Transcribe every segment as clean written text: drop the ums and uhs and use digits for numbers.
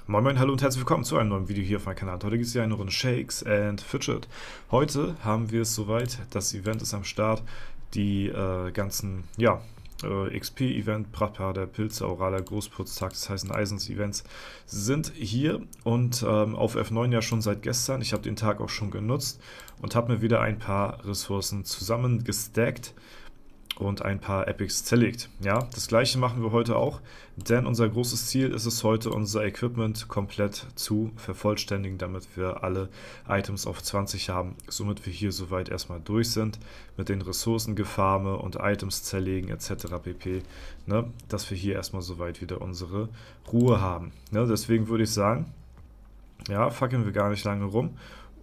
Moin Moin, hallo und herzlich willkommen zu einem neuen Video hier auf meinem Kanal. Heute gibt es ja eine Runde Shakes and Fidget. Heute haben wir es soweit, das Event ist am Start. Die ganzen, XP-Event, Prachtpaar der Pilze, Auraler Großputztag, das heißt Eisens-Events, sind hier und auf F9 ja schon seit gestern. Ich habe den Tag auch schon genutzt und habe mir wieder ein paar Ressourcen zusammengestackt und ein paar Epics zerlegt. Ja, das gleiche machen wir heute auch, denn unser großes Ziel ist es heute, unser Equipment komplett zu vervollständigen, damit wir alle Items auf 20 haben, somit wir hier soweit erstmal durch sind mit den Ressourcengefarme und Items zerlegen etc. pp. Ne, dass wir hier erstmal soweit wieder unsere Ruhe haben. Ne, deswegen würde ich sagen, ja, fackeln wir gar nicht lange rum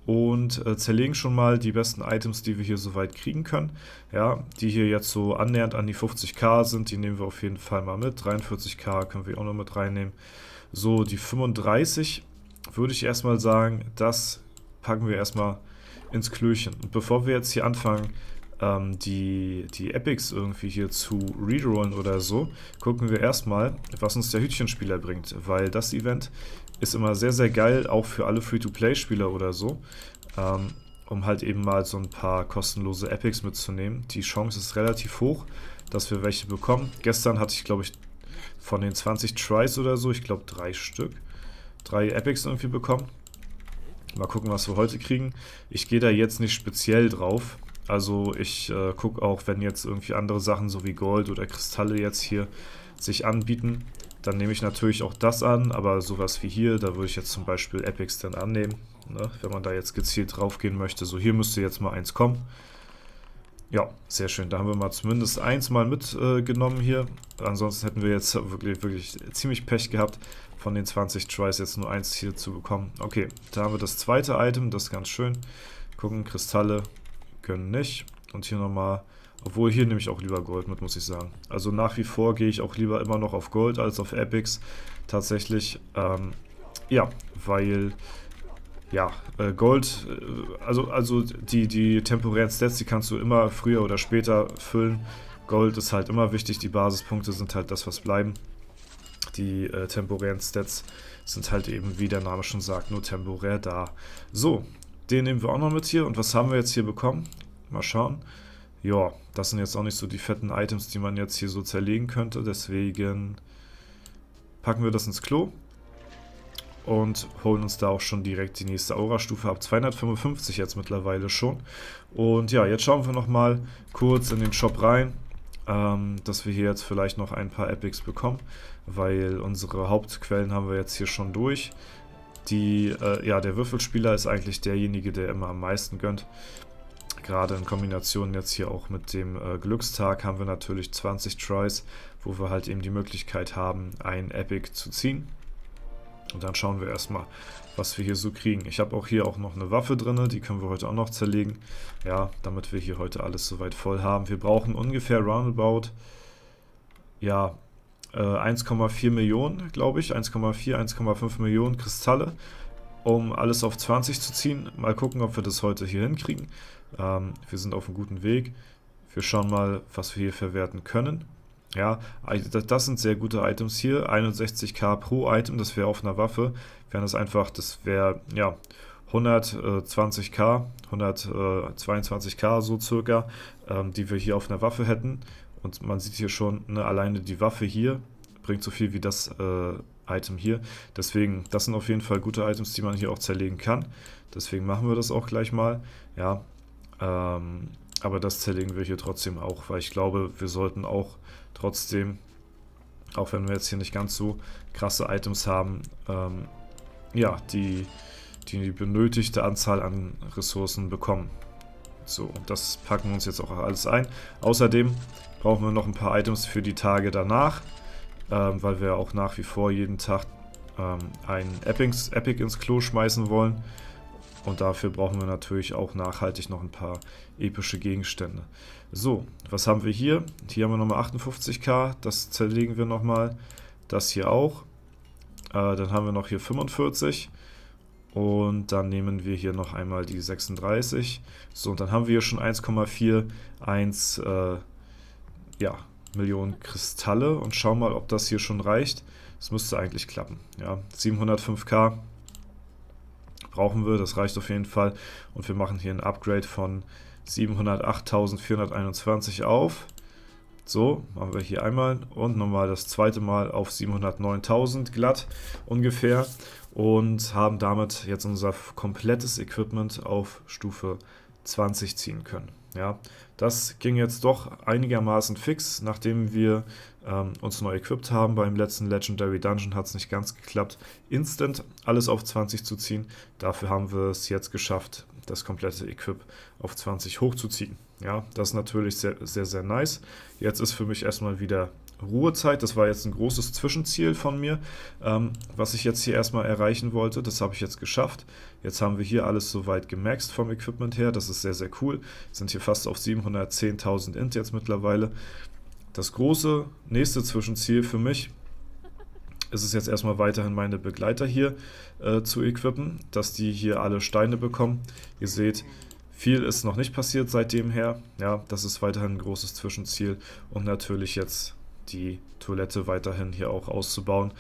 und zerlegen schon mal die besten Items, die wir hier soweit kriegen können. Ja, die hier jetzt so annähernd an die 50k sind, die nehmen wir auf jeden Fall mal mit. 43k können wir auch noch mit reinnehmen. So, die 35 würde ich erstmal sagen, das packen wir erstmal ins Klöchen. Und bevor wir jetzt hier anfangen, die Epics irgendwie hier zu rerollen oder so, gucken wir erstmal, was uns der Hütchenspieler bringt, weil das Event ist immer sehr, sehr geil, auch für alle Free-to-Play-Spieler oder so, um halt eben mal so ein paar kostenlose Epics mitzunehmen. Die Chance ist relativ hoch, dass wir welche bekommen. Gestern hatte ich, glaube ich, von den 20 Tries oder so, ich glaube 3 Stück, 3 Epics irgendwie bekommen. Mal gucken, was wir heute kriegen. Ich gehe da jetzt nicht speziell drauf. Also ich gucke auch, wenn jetzt irgendwie andere Sachen so wie Gold oder Kristalle jetzt hier sich anbieten, dann nehme ich natürlich auch das an, aber sowas wie hier, da würde ich jetzt zum Beispiel Epics dann annehmen, ne, wenn man da jetzt gezielt drauf gehen möchte. So, hier müsste jetzt mal eins kommen. Ja, sehr schön. Da haben wir mal zumindest eins mal mitgenommen hier. Ansonsten hätten wir jetzt wirklich ziemlich Pech gehabt, von den 20 Tries jetzt nur eins hier zu bekommen. Okay, da haben wir das zweite Item, das ist ganz schön. Gucken, Kristalle können nicht. Und hier nochmal, obwohl hier nehme ich auch lieber Gold mit, muss ich sagen. Also nach wie vor gehe ich auch lieber immer noch auf Gold als auf Epics. Tatsächlich, ja, weil, ja, Gold, also die temporären Stats, die kannst du immer früher oder später füllen. Gold ist halt immer wichtig, die Basispunkte sind halt das, was bleiben. Die temporären Stats sind halt eben, wie der Name schon sagt, nur temporär da. So, den nehmen wir auch noch mit hier. Und was haben wir jetzt hier bekommen? Mal schauen. Ja, das sind jetzt auch nicht so die fetten Items, die man jetzt hier so zerlegen könnte. Deswegen packen wir das ins Klo und holen uns da auch schon direkt die nächste Aura-Stufe ab. 255 jetzt mittlerweile schon. Und ja, jetzt schauen wir nochmal kurz in den Shop rein, dass wir hier jetzt vielleicht noch ein paar Epics bekommen, weil unsere Hauptquellen haben wir jetzt hier schon durch. Der Würfelspieler ist eigentlich derjenige, der immer am meisten gönnt. Gerade in Kombination jetzt hier auch mit dem Glückstag haben wir natürlich 20 Tries, wo wir halt eben die Möglichkeit haben, ein Epic zu ziehen. Und dann schauen wir erstmal, was wir hier so kriegen. Ich habe auch hier auch noch eine Waffe drin, die können wir heute auch noch zerlegen. Ja, damit wir hier heute alles soweit voll haben. Wir brauchen ungefähr roundabout, ja, 1,4 Millionen, glaube ich, 1,5 Millionen Kristalle, um alles auf 20 zu ziehen. Mal gucken, ob wir das heute hier hinkriegen. Wir sind auf einem guten Weg. Wir schauen mal, was wir hier verwerten können. Ja, das sind sehr gute Items hier. 61k pro Item, das wäre auf einer Waffe. Das wäre, ja, 120k, 122k so circa, die wir hier auf einer Waffe hätten. Und man sieht hier schon, ne, alleine die Waffe hier bringt so viel wie das Item hier. Deswegen, das sind auf jeden Fall gute Items, die man hier auch zerlegen kann. Deswegen machen wir das auch gleich mal. Ja, aber das zerlegen wir hier trotzdem auch, weil ich glaube, wir sollten auch trotzdem, auch wenn wir jetzt hier nicht ganz so krasse Items haben, ja, die benötigte Anzahl an Ressourcen bekommen. So, und das packen wir uns jetzt auch alles ein. Außerdem brauchen wir noch ein paar Items für die Tage danach, weil wir auch nach wie vor jeden Tag ein Epic ins Klo schmeißen wollen. Und dafür brauchen wir natürlich auch nachhaltig noch ein paar epische Gegenstände. So, was haben wir hier? Hier haben wir nochmal 58k, das zerlegen wir nochmal. Das hier auch. Dann haben wir noch hier 45. Und dann nehmen wir hier noch einmal die 36. So, und dann haben wir hier schon 1,41 Millionen Kristalle. Und schauen mal, ob das hier schon reicht. Das müsste eigentlich klappen. Ja, 705k brauchen wir, das reicht auf jeden Fall. Und wir machen hier ein Upgrade von 708.421 auf. So, machen wir hier einmal und nochmal das zweite Mal auf 709.000 glatt ungefähr und haben damit jetzt unser komplettes Equipment auf Stufe 20 ziehen können. Ja, das ging jetzt doch einigermaßen fix, nachdem wir uns neu equipped haben. Beim letzten Legendary Dungeon hat es nicht ganz geklappt, instant alles auf 20 zu ziehen. Dafür haben wir es jetzt geschafft, das komplette Equip auf 20 hochzuziehen. Ja, das ist natürlich sehr, sehr, sehr nice. Jetzt ist für mich erstmal wieder Ruhezeit. Das war jetzt ein großes Zwischenziel von mir, was ich jetzt hier erstmal erreichen wollte. Das habe ich jetzt geschafft. Jetzt haben wir hier alles soweit gemaxt vom Equipment her. Das ist sehr, sehr cool. Wir sind hier fast auf 710.000 Int jetzt mittlerweile. Das große nächste Zwischenziel für mich ist es jetzt erstmal weiterhin meine Begleiter hier zu equippen, dass die hier alle Steine bekommen. Ihr seht, viel ist noch nicht passiert seitdem her. Ja, das ist weiterhin ein großes Zwischenziel und natürlich jetzt die Toilette weiterhin hier auch auszubauen,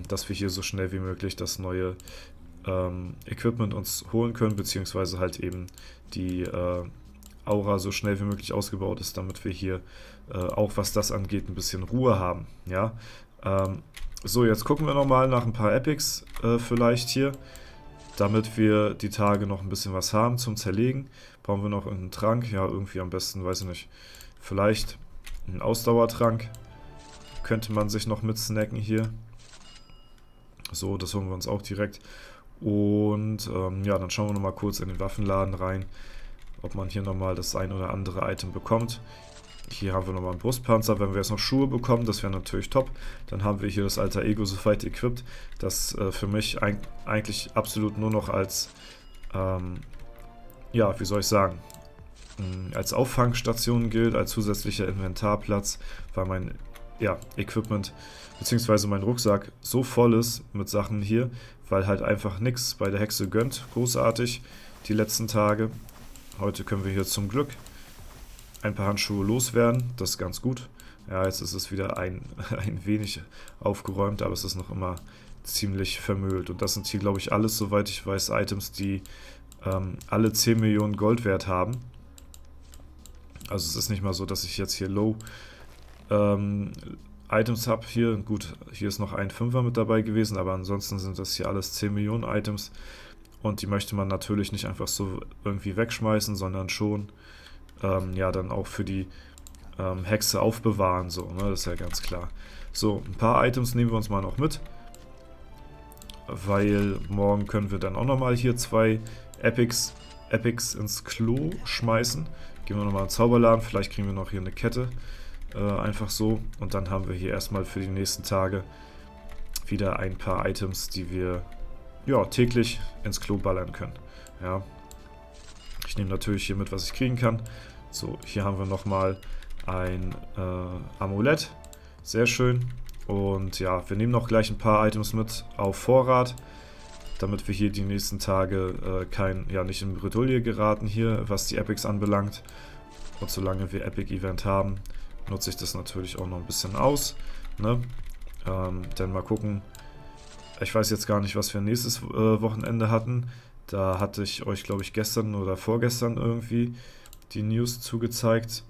dass wir hier so schnell wie möglich das neue Equipment uns holen können, beziehungsweise halt eben die Aura so schnell wie möglich ausgebaut ist, damit wir hier auch was das angeht ein bisschen Ruhe haben. Ja, so, jetzt gucken wir nochmal nach ein paar Epics vielleicht hier, damit wir die Tage noch ein bisschen was haben zum Zerlegen. Brauchen wir noch einen Trank, ja irgendwie am besten, weiß ich nicht, vielleicht einen Ausdauertrank könnte man sich noch mit snacken hier. So, das holen wir uns auch direkt. Und ja, dann schauen wir nochmal kurz in den Waffenladen rein, ob man hier nochmal das ein oder andere Item bekommt. Hier haben wir nochmal einen Brustpanzer. Wenn wir jetzt noch Schuhe bekommen, das wäre natürlich top. Dann haben wir hier das Alter Ego soweit equipped, das für mich eigentlich absolut nur noch als, ja, wie soll ich sagen, als Auffangstation gilt, als zusätzlicher Inventarplatz, weil mein Equipment bzw. mein Rucksack so voll ist mit Sachen hier, weil halt einfach nichts bei der Hexe gönnt, großartig, die letzten Tage. Heute können wir hier zum Glück ein paar Handschuhe loswerden, das ist ganz gut. Ja, jetzt ist es wieder ein wenig aufgeräumt, aber es ist noch immer ziemlich vermüllt. Und das sind hier, glaube ich, alles, soweit ich weiß, Items, die alle 10 Millionen Gold wert haben. Also es ist nicht mal so, dass ich jetzt hier Low Items habe. Hier, gut, hier ist noch ein 5er mit dabei gewesen, aber ansonsten sind das hier alles 10 Millionen Items. Und die möchte man natürlich nicht einfach so irgendwie wegschmeißen, sondern schon ja dann auch für die Hexe aufbewahren, so, ne? Das ist ja ganz klar. So, ein paar Items nehmen wir uns mal noch mit, weil morgen können wir dann auch nochmal hier 2 Epics ins Klo schmeißen. Gehen wir nochmal in den Zauberladen, vielleicht kriegen wir noch hier eine Kette, einfach so. Und dann haben wir hier erstmal für die nächsten Tage wieder ein paar Items, die wir ja täglich ins Klo ballern können. Ja. Ich nehme natürlich hier mit, was ich kriegen kann. So, hier haben wir nochmal ein Amulett. Sehr schön. Und ja, wir nehmen noch gleich ein paar Items mit auf Vorrat, damit wir hier die nächsten Tage nicht in Bredouille geraten hier, was die Epics anbelangt. Und solange wir Epic Event haben, nutze ich das natürlich auch noch ein bisschen aus. Ne? Denn mal gucken, ich weiß jetzt gar nicht, was wir nächstes Wochenende hatten. Da hatte ich euch, glaube ich, gestern oder vorgestern irgendwie die News zugezeigt.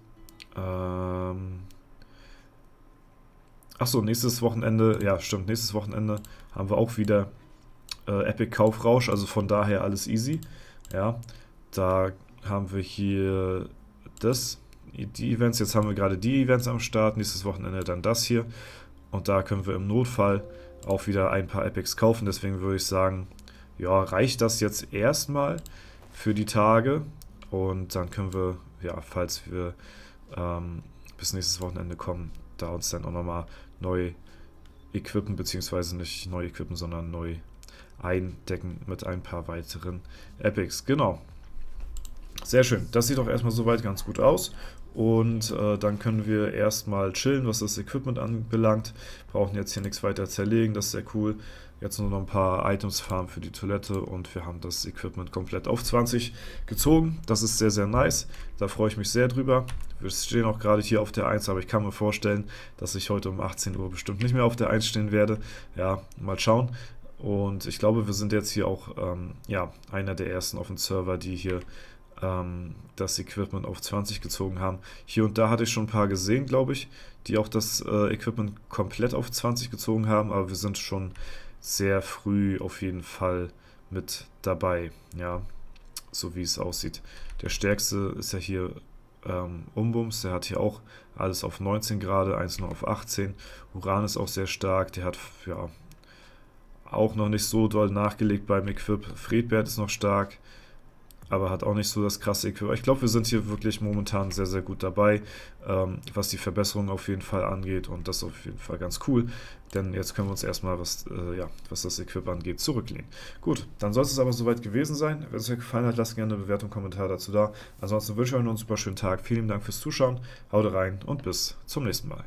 Achso, nächstes Wochenende, ja stimmt, nächstes Wochenende haben wir auch wieder Epic Kaufrausch, also von daher alles easy. Ja, da haben wir hier die Events, jetzt haben wir gerade die Events am Start, nächstes Wochenende dann das hier. Und da können wir im Notfall auch wieder ein paar Epics kaufen, deswegen würde ich sagen, ja, reicht das jetzt erstmal für die Tage und dann können wir, ja, falls wir bis nächstes Wochenende kommen, da uns dann auch nochmal neu equippen, beziehungsweise nicht neu equippen, sondern neu eindecken mit ein paar weiteren Epics. Genau. Sehr schön. Das sieht doch erstmal soweit ganz gut aus. Und dann können wir erstmal chillen, was das Equipment anbelangt. Brauchen jetzt hier nichts weiter zerlegen, das ist sehr cool. Jetzt nur noch ein paar Items farmen für die Toilette und wir haben das Equipment komplett auf 20 gezogen. Das ist sehr, sehr nice. Da freue ich mich sehr drüber. Wir stehen auch gerade hier auf der 1, aber ich kann mir vorstellen, dass ich heute um 18 Uhr bestimmt nicht mehr auf der 1 stehen werde. Ja, mal schauen. Und ich glaube, wir sind jetzt hier auch ja, einer der ersten auf dem Server, die hier das Equipment auf 20 gezogen haben. Hier und da hatte ich schon ein paar gesehen, glaube ich, die auch das Equipment komplett auf 20 gezogen haben, aber wir sind schon sehr früh auf jeden Fall mit dabei, ja, so wie es aussieht. Der stärkste ist ja hier Umbums, der hat hier auch alles auf 19 gerade, eins nur auf 18. Uran ist auch sehr stark, der hat ja auch noch nicht so doll nachgelegt beim Equip. Fredbert ist noch stark, aber hat auch nicht so das krasse Equip. Ich glaube, wir sind hier wirklich momentan sehr, sehr gut dabei, was die Verbesserung auf jeden Fall angeht und das ist auf jeden Fall ganz cool, denn jetzt können wir uns erstmal, ja, was das Equip angeht, zurücklehnen. Gut, dann soll es aber soweit gewesen sein. Wenn es euch gefallen hat, lasst gerne eine Bewertung, Kommentar dazu da. Ansonsten wünsche ich euch noch einen super schönen Tag. Vielen Dank fürs Zuschauen, haut rein und bis zum nächsten Mal.